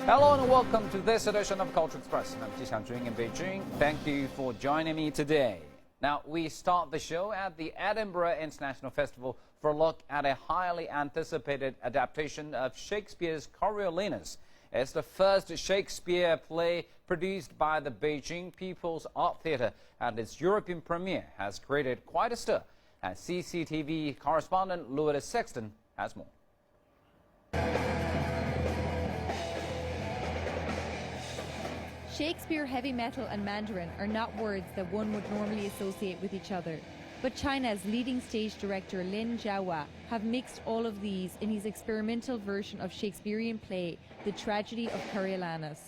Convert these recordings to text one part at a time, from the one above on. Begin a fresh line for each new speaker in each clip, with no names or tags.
Hello and welcome to this edition of Culture Express. I'm Ji Xiangjun in Beijing. Thank you for joining me today. Now, we start the show at the Edinburgh International Festival for a look at a highly anticipated adaptation of Shakespeare's Coriolanus. It's the first Shakespeare play produced by the Beijing People's Art Theatre, and its European premiere has created quite a stir. And CCTV correspondent Louis Sexton has more.
Shakespeare, heavy metal and Mandarin are not words that one would normally associate with each other. But China's leading stage director Lin Zhaohua have mixed all of these in his experimental version of Shakespearean play, The Tragedy of Coriolanus,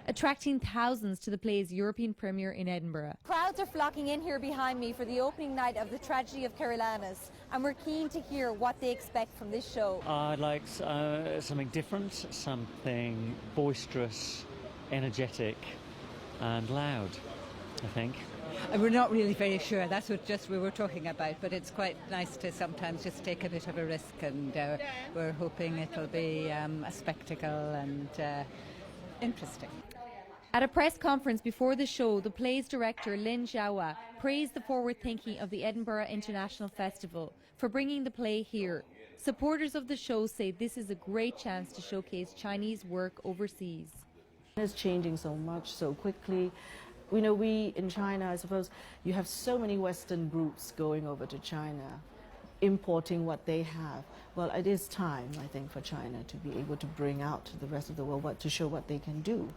attracting thousands to the play's European premiere in Edinburgh.
Crowds are flocking in here behind me for the opening night of The Tragedy of Coriolanus, and we're keen to hear what they expect from this show.
I'd like something different, something boisterous, energetic and loud, I think.
We're not really very sure. That's what just we were talking about, but it's quite nice to sometimes just take a bit of a risk, and we're hoping it'll be a spectacle and interesting.
At a press conference before the show, the play's director Lin Zhaohua praised the forward thinking of the Edinburgh International Festival for bringing the play here. Supporters of the show say this is a great chance to showcase Chinese work overseas.
It's changing so much, so quickly. We know we in China, I suppose, you have so many Western groups going over to China, importing what they have. Well, it is time, I think, for China to be able to bring out to the rest of the world to show what they can do.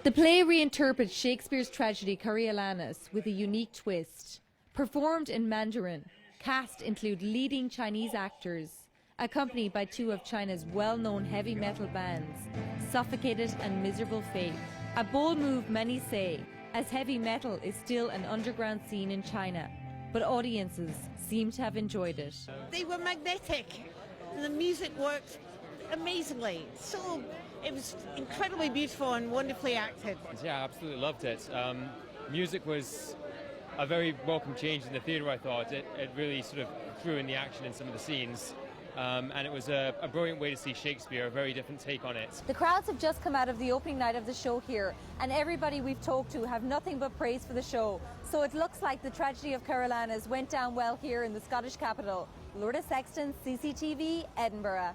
The play reinterprets Shakespeare's tragedy Coriolanus with a unique twist. Performed in Mandarin, cast include leading Chinese actors, accompanied by two of China's well-known heavy metal bands, Suffocated and Miserable Fate. A bold move, many say, as heavy metal is still an underground scene in China, but audiences seem to have enjoyed it.
They were magnetic, and the music worked amazingly. So it was incredibly beautiful and wonderfully acted.
Yeah, I absolutely loved it. Music was a very welcome change in the theatre, I thought. It really sort of threw in the action in some of the scenes. And it was a brilliant way to see Shakespeare, a very different take on it.
The crowds have just come out of the opening night of the show here, and everybody we've talked to have nothing but praise for the show. So it looks like The Tragedy of Coriolanus went down well here in the Scottish capital. Lourdes Sexton, CCTV, Edinburgh.